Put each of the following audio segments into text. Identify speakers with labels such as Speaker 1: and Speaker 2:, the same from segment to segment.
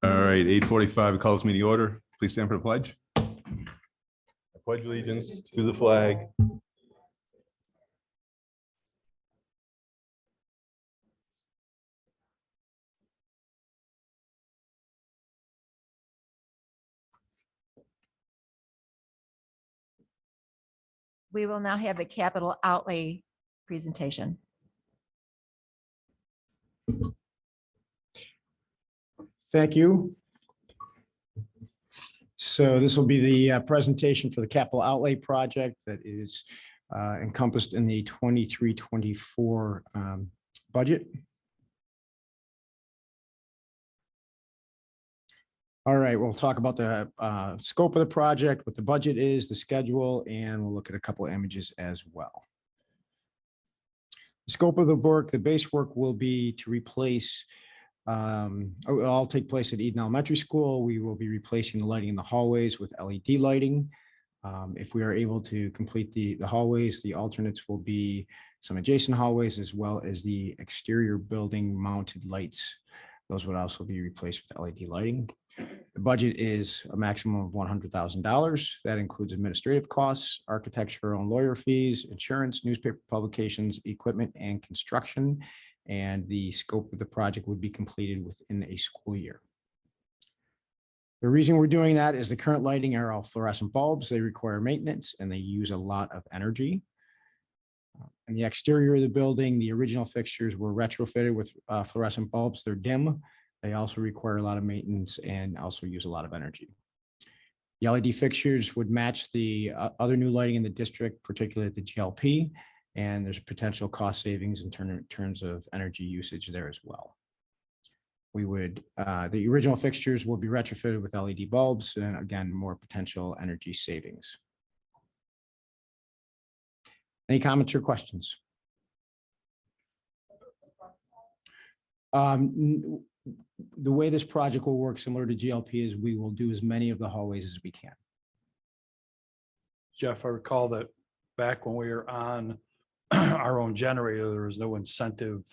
Speaker 1: All right, 8:45 calls meeting order. Please stand for the pledge. I pledge allegiance to the flag.
Speaker 2: We will now have a capital outlay presentation.
Speaker 3: Thank you. So this will be the presentation for the capital outlay project that is encompassed in the 23-24 budget. All right, we'll talk about the scope of the project, what the budget is, the schedule, and we'll look at a couple of images as well. The scope of the work, the base work will be to replace, it'll all take place at Eden Elementary School. We will be replacing the lighting in the hallways with LED lighting. If we are able to complete the hallways, the alternates will be some adjacent hallways as well as the exterior building mounted lights. Those would also be replaced with LED lighting. The budget is a maximum of $100,000. That includes administrative costs, architectural and lawyer fees, insurance, newspaper publications, equipment, and construction. And the scope of the project would be completed within a school year. The reason we're doing that is the current lighting are all fluorescent bulbs. They require maintenance and they use a lot of energy. And the exterior of the building, the original fixtures were retrofitted with fluorescent bulbs. They're dim. They also require a lot of maintenance and also use a lot of energy. The LED fixtures would match the other new lighting in the district, particularly at the GLP, and there's potential cost savings in terms of energy usage there as well. We would, the original fixtures will be retrofitted with LED bulbs and again, more potential energy savings. Any comments or questions? The way this project will work, similar to GLP, is we will do as many of the hallways as we can.
Speaker 4: Jeff, I recall that back when we were on our own generator, there was no incentive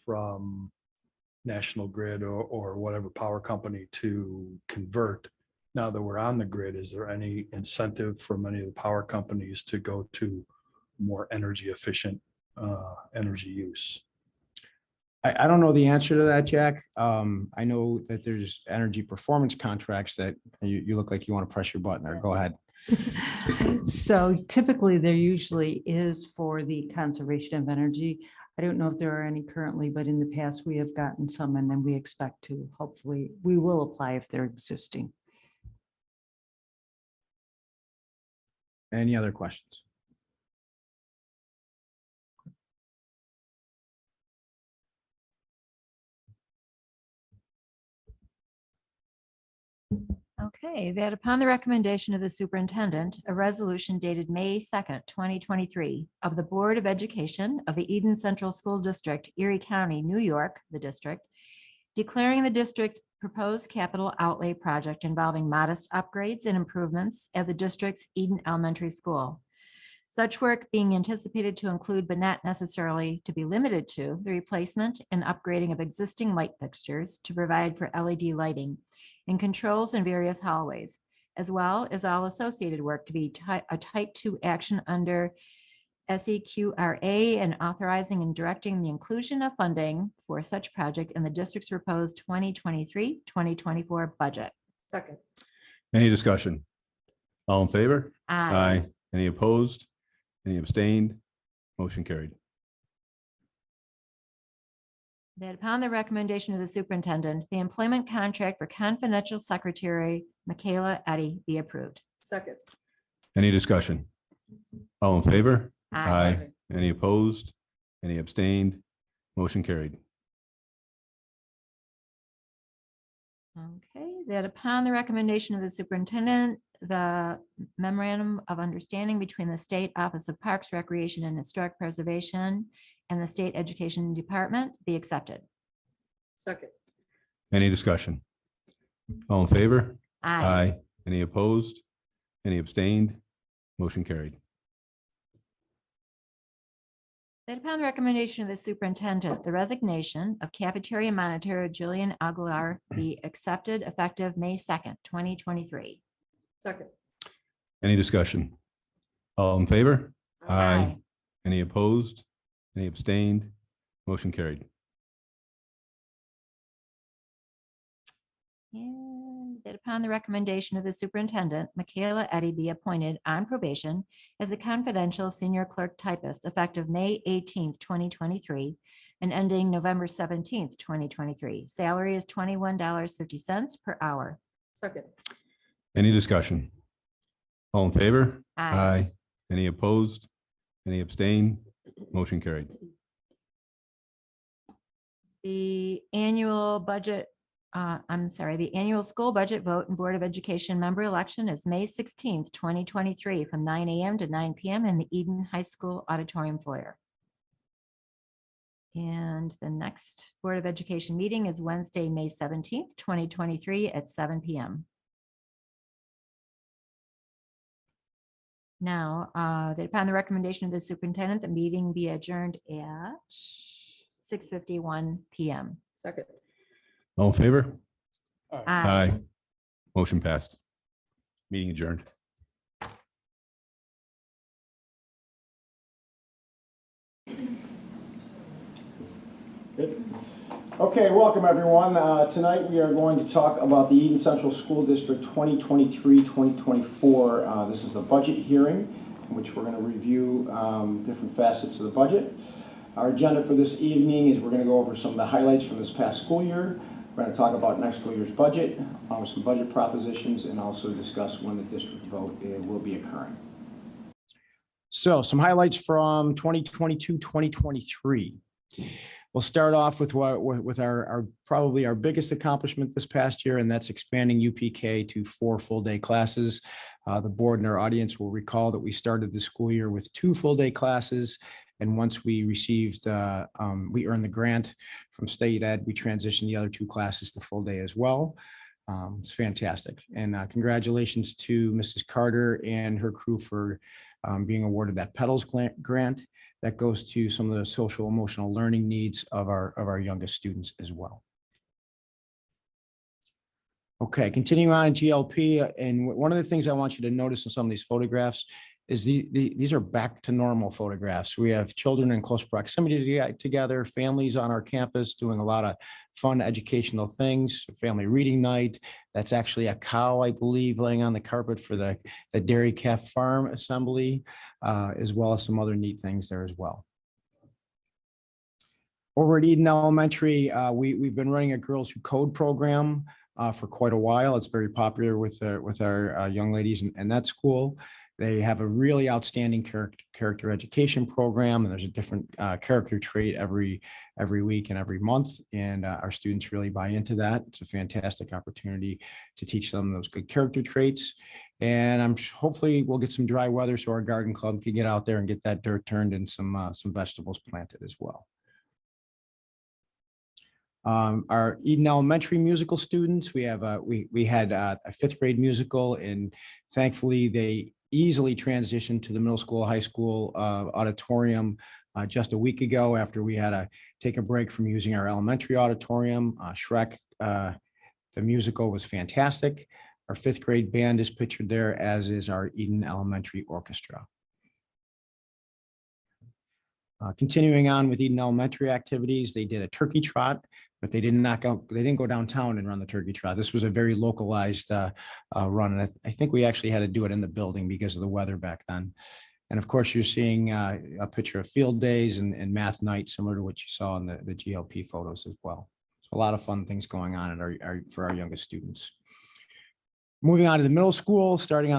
Speaker 4: from National Grid or whatever power company to convert. Now that we're on the grid, is there any incentive from any of the power companies to go to more energy efficient energy use?
Speaker 3: I don't know the answer to that, Jack. I know that there's energy performance contracts that you look like you want to press your button there. Go ahead.
Speaker 5: So typically there usually is for the conservation of energy. I don't know if there are any currently, but in the past we have gotten some and then we expect to, hopefully we will apply if they're existing.
Speaker 3: Any other questions?
Speaker 2: Okay, that upon the recommendation of the superintendent, a resolution dated May 2nd, 2023 of the Board of Education of the Eden Central School District, Erie County, New York, the district, declaring the district's proposed capital outlay project involving modest upgrades and improvements at the district's Eden Elementary School. Such work being anticipated to include, but not necessarily to be limited to, the replacement and upgrading of existing light fixtures to provide for LED lighting and controls in various hallways, as well as all associated work to be a type 2 action under SEQRA and authorizing and directing the inclusion of funding for such project in the district's proposed 2023-2024 budget.
Speaker 5: Second.
Speaker 1: Any discussion? All in favor?
Speaker 2: Aye.
Speaker 1: Any opposed? Any abstained? Motion carried.
Speaker 2: That upon the recommendation of the superintendent, the employment contract for confidential secretary Michaela Eddy be approved.
Speaker 5: Second.
Speaker 1: Any discussion? All in favor? Any opposed? Any abstained? Motion carried.
Speaker 2: Okay, that upon the recommendation of the superintendent, the memorandum of understanding between the State Office of Parks, Recreation, and Historic Preservation and the State Education Department be accepted.
Speaker 5: Second.
Speaker 1: Any discussion? All in favor?
Speaker 2: Aye.
Speaker 1: Any opposed? Any abstained? Motion carried.
Speaker 2: That upon the recommendation of the superintendent, the resignation of cafeteria monitor Julian Aguilar be accepted effective May 2nd, 2023.
Speaker 6: Second.
Speaker 1: Any discussion? All in favor?
Speaker 2: Aye.
Speaker 1: Any opposed? Any abstained? Motion carried.
Speaker 2: And that upon the recommendation of the superintendent, Michaela Eddy be appointed on probation as a confidential senior clerk typist effective May 18th, 2023, and ending November 17th, 2023. Salary is $21.50 per hour.
Speaker 6: Second.
Speaker 1: Any discussion? All in favor?
Speaker 2: Aye.
Speaker 1: Any opposed? Any abstained? Motion carried.
Speaker 2: The annual budget, the annual school budget vote and Board of Education member election is May 16th, 2023, from 9 a.m. to 9 p.m. in the Eden High School auditorium foyer. And the next Board of Education meeting is Wednesday, May 17th, 2023 at 7 p.m. Now, that upon the recommendation of the superintendent, the meeting be adjourned at 6:51 p.m.
Speaker 6: Second.
Speaker 1: All in favor?
Speaker 2: Aye.
Speaker 1: Motion passed. Meeting adjourned.
Speaker 3: Good. Okay, welcome everyone. Tonight we are going to talk about the Eden Central School District 2023-2024. This is the budget hearing in which we're going to review different facets of the budget. Our agenda for this evening is we're going to go over some of the highlights from this past school year. We're going to talk about next school year's budget, some budget propositions, and also discuss when the district vote will be occurring. So some highlights from 2022-2023. We'll start off with our probably our biggest accomplishment this past year, and that's expanding UPK to 4 full-day classes. The board and our audience will recall that we started the school year with 2 full-day classes, and once we received, we earned the grant from State Ed, we transitioned the other 2 classes to full-day as well. It's fantastic, and congratulations to Mrs. Carter and her crew for being awarded that Petals grant. That goes to some of the social emotional learning needs of our youngest students as well. Okay, continuing on GLP, and one of the things I want you to notice in some of these photographs is these are back to normal photographs. We have children in close proximity together, families on our campus doing a lot of fun educational things, family reading night. That's actually a cow, I believe, laying on the carpet for the Dairy Calf Farm assembly, as well as some other neat things there as well. Over at Eden Elementary, we've been running a Girls Who Code program for quite a while. It's very popular with our young ladies in that school. They have a really outstanding character education program, and there's a different character trait every week and every month, and our students really buy into that. It's a fantastic opportunity to teach them those good character traits, and hopefully we'll get some dry weather so our garden club can get out there and get that dirt turned and some vegetables planted as well. Our Eden Elementary musical students, we had a 5th grade musical, and thankfully they easily transitioned to the middle school, high school auditorium just a week ago after we had to take a break from using our elementary auditorium. Shrek, the musical was fantastic. Our 5th grade band is pictured there, as is our Eden Elementary Orchestra. Continuing on with Eden Elementary activities, they did a turkey trot, but they didn't go downtown and run the turkey trot. This was a very localized run, and I think we actually had to do it in the building because of the weather back then. And of course, you're seeing a picture of field days and math night, similar to what you saw in the GLP photos as well. So a lot of fun things going on for our youngest students. Moving on to the middle school, starting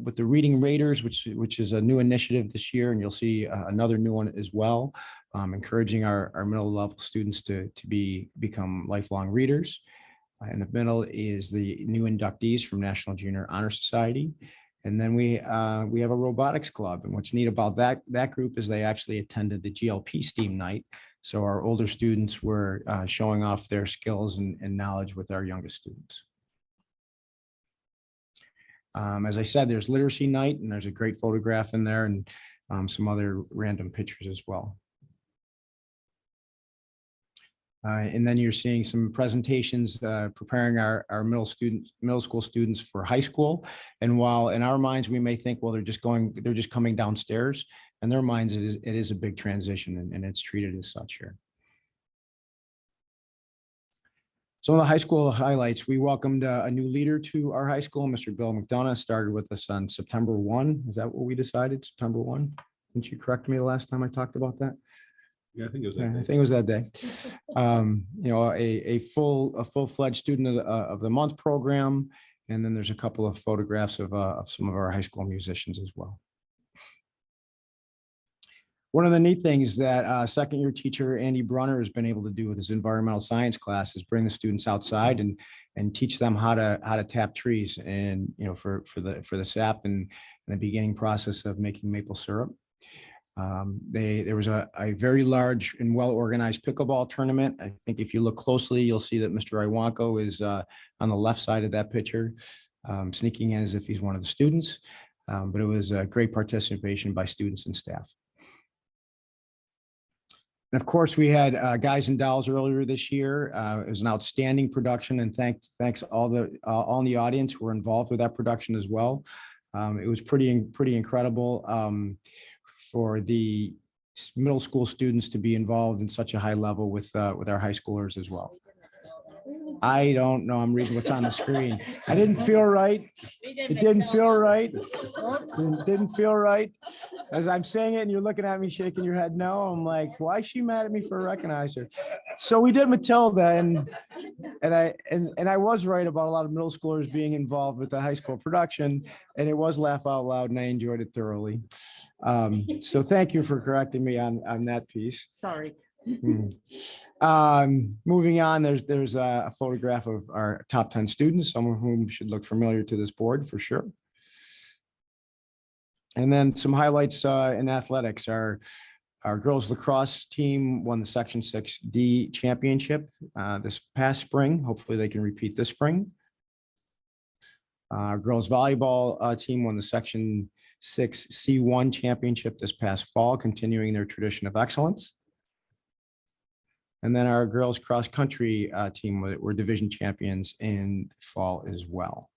Speaker 3: with the Reading Raiders, which is a new initiative this year, and you'll see another new one as well, encouraging our middle level students to become lifelong readers. In the middle is the new inductees from National Junior Honor Society, and then we have a robotics club. And what's neat about that group is they actually attended the GLP STEAM night, so our older students were showing off their skills and knowledge with our youngest students. As I said, there's literacy night, and there's a great photograph in there, and some other random pictures as well. And then you're seeing some presentations preparing our middle school students for high school. And while in our minds, we may think, well, they're just coming downstairs. In their minds, it is a big transition, and it's treated as such here. Some of the high school highlights: we welcomed a new leader to our high school. Mr. Bill McDonough started with us on September 1. Is that what we decided? September 1? Didn't you correct me the last time I talked about that?
Speaker 1: Yeah, I think it was
Speaker 3: Yeah,
Speaker 1: that
Speaker 3: I
Speaker 1: day.
Speaker 3: think it was that day. You know, a full-fledged student of the month program. And then there's a couple of photographs of some of our high school musicians as well. One of the neat things that second year teacher Andy Brunner has been able to do with his environmental science class is bring the students outside and teach them how to tap trees, and for the sap and the beginning process of making maple syrup. There was a very large and well-organized pickleball tournament. I think if you look closely, you'll see that Mr. Iwanko is on the left side of that picture, sneaking in as if he's one of the students. But it was a great participation by students and staff. And of course, we had Guys and Dolls earlier this year. It was an outstanding production, and thanks all in the audience who were involved with that production as well. It was pretty incredible for the middle school students to be involved in such a high level with our high schoolers as well. I don't know. I'm reading what's on the screen. I didn't feel right. It didn't feel right. It didn't feel right. As I'm saying it and you're looking at me shaking your head no, I'm like, why is she mad at me for a recognizer? So we did Matilda, and I was right about a lot of middle schoolers being involved with the high school production, and it was laugh out loud, and I enjoyed it thoroughly. So thank you for correcting me on that piece.
Speaker 5: Sorry.
Speaker 3: Moving on, there's a photograph of our top 10 students, some of whom should look familiar to this board for sure. And then some highlights in athletics. Our girls lacrosse team won the Section 6D championship this past spring. Hopefully they can repeat this spring. Our girls volleyball team won the Section 6C1 championship this past fall, continuing their tradition of excellence. And then our girls cross country team were division champions in fall as well.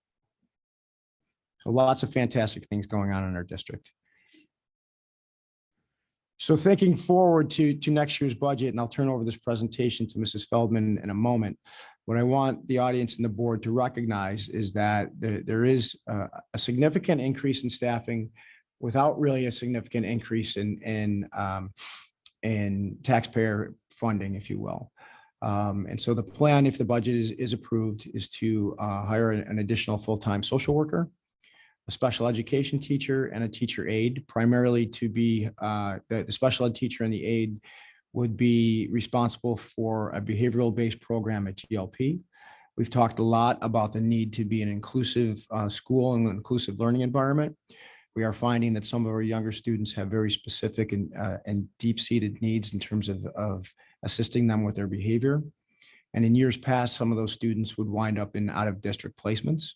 Speaker 3: So lots of fantastic things going on in our district. So thinking forward to next year's budget, and I'll turn over this presentation to Mrs. Feldman in a moment. What I want the audience and the board to recognize is that there is a significant increase in staffing without really a significant increase in taxpayer funding, if you will. And so the plan, if the budget is approved, is to hire an additional full-time social worker, a special education teacher, and a teacher aide, primarily to be the special ed teacher and the aide would be responsible for a behavioral-based program at GLP. We've talked a lot about the need to be an inclusive school and an inclusive learning environment. We are finding that some of our younger students have very specific and deep-seated needs in terms of assisting them with their behavior. And in years past, some of those students would wind up in out-of-district placements,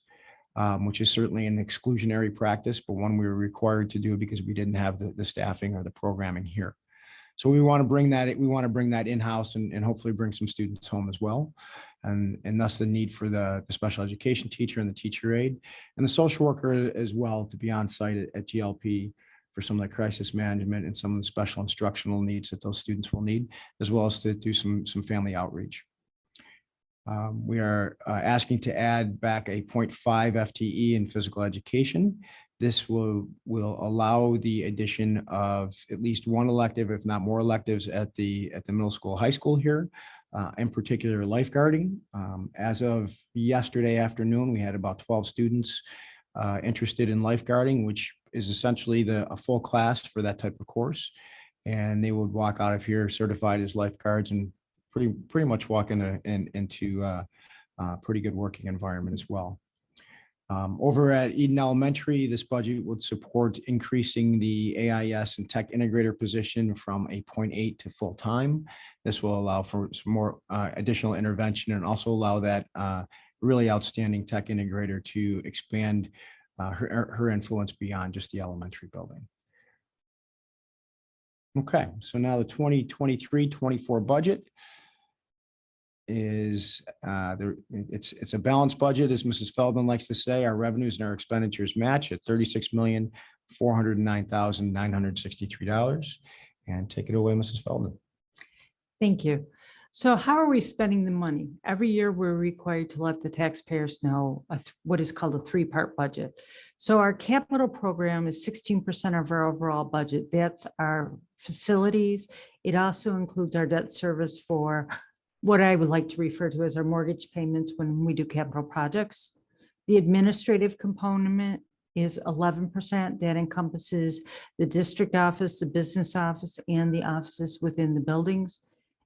Speaker 3: which is certainly an exclusionary practice, but one we were required to do because we didn't have the staffing or the programming here. So we want to bring that in-house and hopefully bring some students home as well. And thus the need for the special education teacher and the teacher aide and the social worker as well to be on site at GLP for some of the crisis management and some of the special instructional needs that those students will need, as well as to do some family outreach. We are asking to add back a 0.5 FTE in physical education. This will allow the addition of at least one elective, if not more electives at the middle school, high school here, in particular lifeguarding. As of yesterday afternoon, we had about 12 students interested in lifeguarding, which is essentially a full class for that type of course. And they would walk out of here certified as lifeguards and pretty much walk into a pretty good working environment as well. Over at Eden Elementary, this budget would support increasing the AIS and tech integrator position from a 0.8 to full time. This will allow for some more additional intervention and also allow that really outstanding tech integrator to expand her influence beyond just the elementary building. Okay, so now the 2023-24 budget is it's a balanced budget, as Mrs. Feldman likes to say. Our revenues and our expenditures match at $36,409,963. And take it away, Mrs. Feldman.
Speaker 5: Thank you. So how are we spending the money? Every year, we're required to let the taxpayers know what is called a three-part budget. So our capital program is 16% of our overall budget. That's our facilities. It also includes our debt service for what I would like to refer to as our mortgage payments when we do capital projects. The administrative component is 11%. That encompasses the district office, the business office, and the offices within the buildings.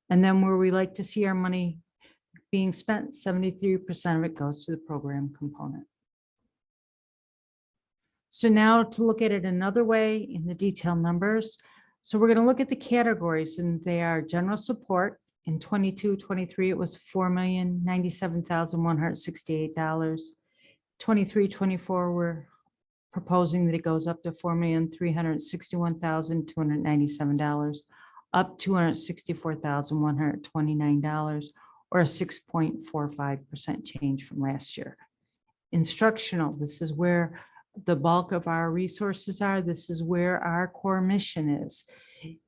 Speaker 5: And then where we like to see our money being spent, 73% of it goes to the program component. So now to look at it another way in the detailed numbers. So we're going to look at the categories, and they are general support. In 22-23, it was $4,097,168. 23-24, we're proposing that it goes up to $4,361,297, up $264,129, or a 6.45% change from last year. Instructional, this is where the bulk of our resources are. This is where our core mission is.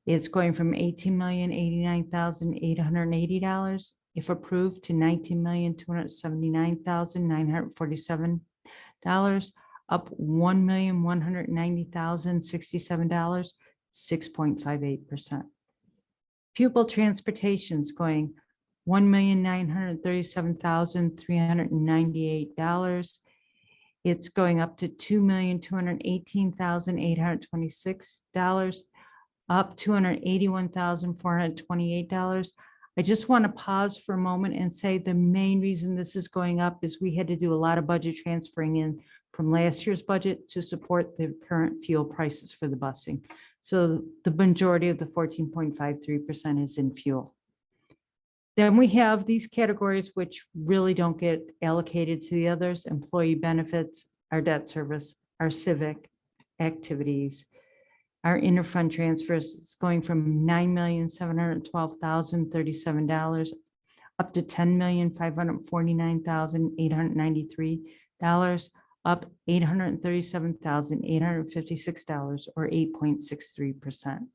Speaker 5: It's going from $18,089,880, if approved, to $19,279,947, up $1,190,067, 6.58%. Pupil transportation's going $1,937,398. It's going up to $2,218,826, up $281,428. I just want to pause for a moment and say the main reason this is going up is we had to do a lot of budget transferring in from last year's budget to support the current fuel prices for the busing. So the majority of the 14.53% is in fuel. Then we have these categories which really don't get allocated to the others: employee benefits, our debt service, our civic activities, our interfund transfers. It's going from $9,712,037 up to $10,549,893, up $837,856, or 8.63%.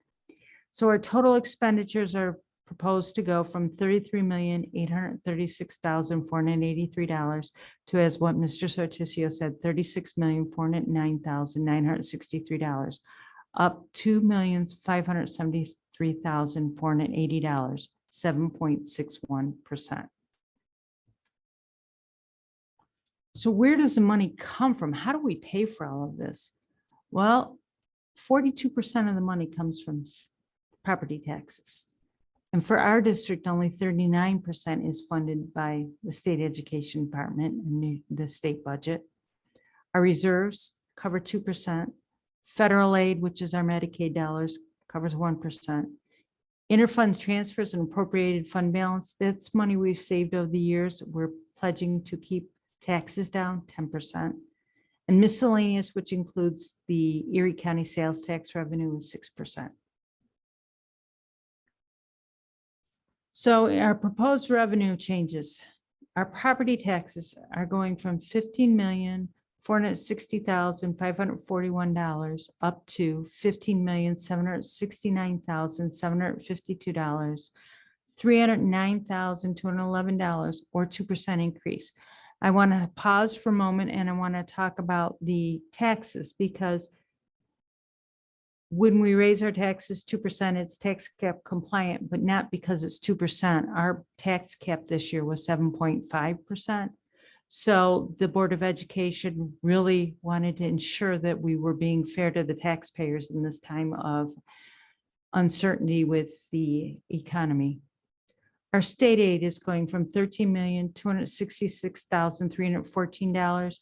Speaker 5: So our total expenditures are proposed to go from $33,836,483 to, as what Mr. Sortisio said, $36,409,963, up $2,573,480, 7.61%. So where does the money come from? How do we pay for all of this? Well, 42% of the money comes from property taxes. And for our district, only 39% is funded by the state education department and the state budget. Our reserves cover 2%. Federal aid, which is our Medicaid dollars, covers 1%. Interfund transfers and appropriated fund balance, that's money we've saved over the years. We're pledging to keep taxes down 10%. And miscellaneous, which includes the Erie County sales tax revenue, is 6%. So our proposed revenue changes. Our property taxes are going from $15,460,541 up to $15,769,752, $309,211, or 2% increase. I want to pause for a moment and I want to talk about the taxes, because when we raise our taxes 2%, it's tax cap compliant, but not because it's 2%. Our tax cap this year was 7.5%. So the Board of Education really wanted to ensure that we were being fair to the taxpayers in this time of uncertainty with the economy. Our state aid is going from $13,266,314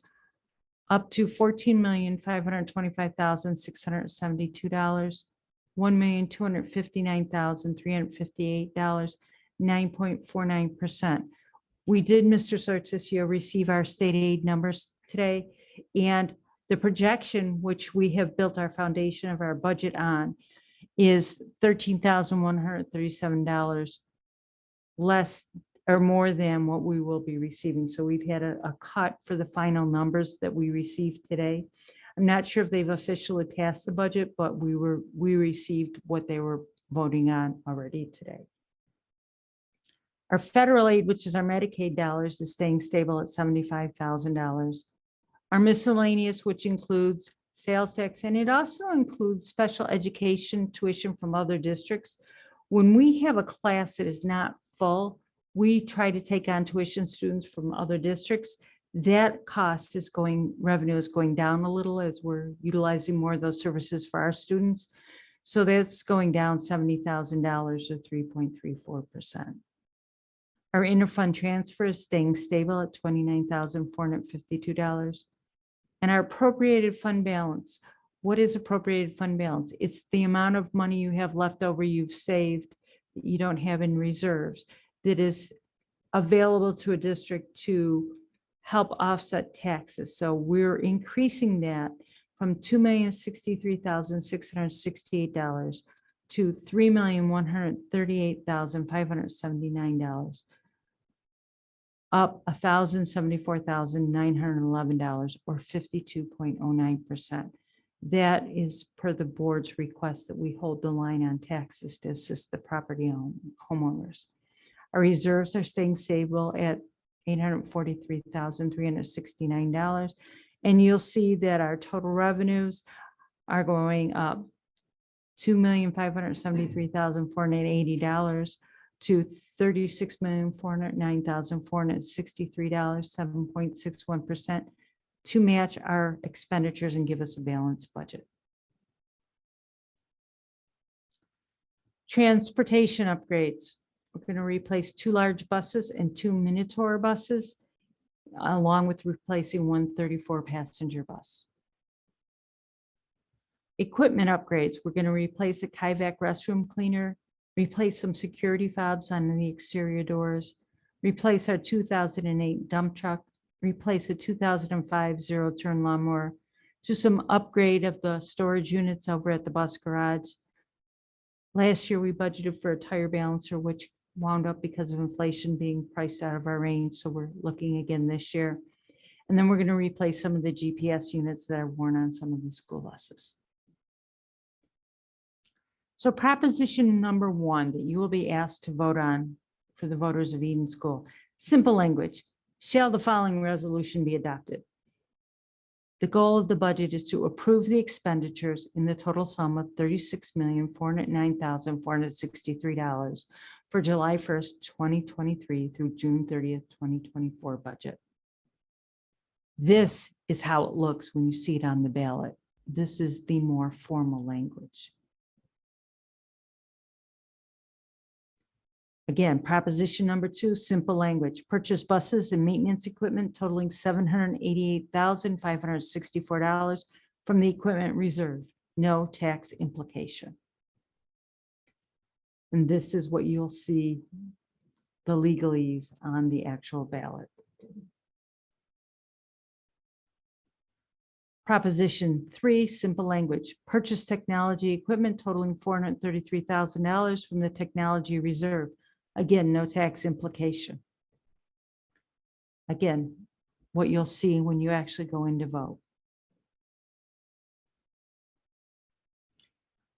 Speaker 5: up to $14,525,672, $1,259,358, 9.49%. We did, Mr. Sortisio, receive our state aid numbers today, and the projection, which we have built our foundation of our budget on, is $13,137 less or more than what we will be receiving. So we've had a cut for the final numbers that we received today. I'm not sure if they've officially passed the budget, but we received what they were voting on already today. Our federal aid, which is our Medicaid dollars, is staying stable at $75,000. Our miscellaneous, which includes sales tax, and it also includes special education tuition from other districts. When we have a class that is not full, we try to take on tuition students from other districts. That cost is revenue is going down a little as we're utilizing more of those services for our students. So that's going down $70,000 or 3.34%. Our interfund transfer is staying stable at $29,452. And our appropriated fund balance. What is appropriated fund balance? It's the amount of money you have left over you've saved that you don't have in reserves that is available to a district to help offset taxes. So we're increasing that from $2,063,668 to $3,138,579. Up $1,074,911 or 52.09%. That is per the board's request that we hold the line on taxes to assist the property homeowners. Our reserves are staying stable at $843,369. And you'll see that our total revenues are going up $2,573,480 to $36,409,463, 7.61%, to match our expenditures and give us a balanced budget. Transportation upgrades. We're going to replace 2 large buses and 2 Minotaur buses, along with replacing 1 34-passenger bus. Equipment upgrades. We're going to replace a Kivac restroom cleaner, replace some security fobs on the exterior doors, replace our 2008 dump truck, replace a 2005 zero-turn lawnmower, do some upgrade of the storage units over at the bus garage. Last year, we budgeted for a tire balancer, which wound up because of inflation being priced out of our range. So we're looking again this year. And then we're going to replace some of the GPS units that are worn on some of the school buses. So proposition number 1 that you will be asked to vote on for the voters of Eden School. Simple language. Shall the following resolution be adopted? The goal of the budget is to approve the expenditures in the total sum of $36,409,463 for July 1st, 2023 through June 30th, 2024 budget. This is how it looks when you see it on the ballot. This is the more formal language. Again, proposition number 2, simple language. Purchase buses and maintenance equipment totaling $788,564 from the equipment reserve. No tax implication. And this is what you'll see the legalese on the actual ballot. Proposition 3, simple language. Purchase technology equipment totaling $433,000 from the technology reserve. Again, no tax implication. Again, what you'll see when you actually go in to vote.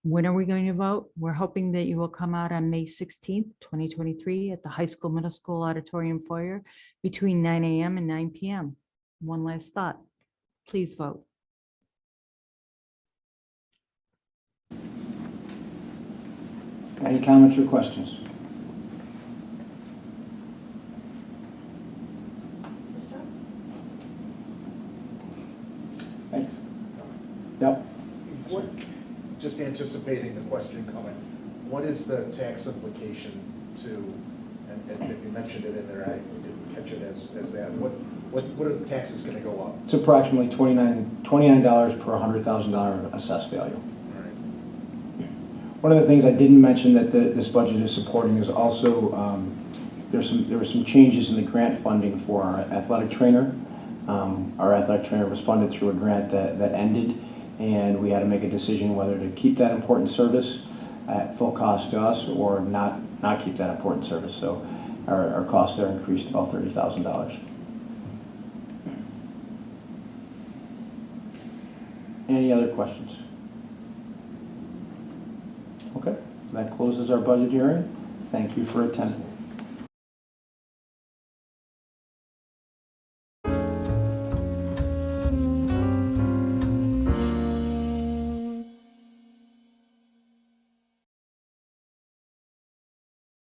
Speaker 5: When are we going to vote? We're hoping that you will come out on May 16th, 2023 at the high school, middle school auditorium foyer between 9 a.m. and 9 p.m. One last thought, please vote.
Speaker 3: Any comments or questions? Thanks. Yep.
Speaker 6: What, just anticipating the question coming, what is the tax implication to, and if you mentioned it in there, I didn't catch it as that, what are the taxes gonna go up?
Speaker 3: It's approximately $29 per $100,000 assessed value.
Speaker 6: All right.
Speaker 3: One of the things I didn't mention that this budget is supporting is also, there were some changes in the grant funding for our athletic trainer. Our athletic trainer was funded through a grant that ended, and we had to make a decision whether to keep that important service
Speaker 7: at full cost to us or not keep that important service. So our costs there increased about $30,000. Any other questions? Okay, that closes our budget hearing. Thank you for attending.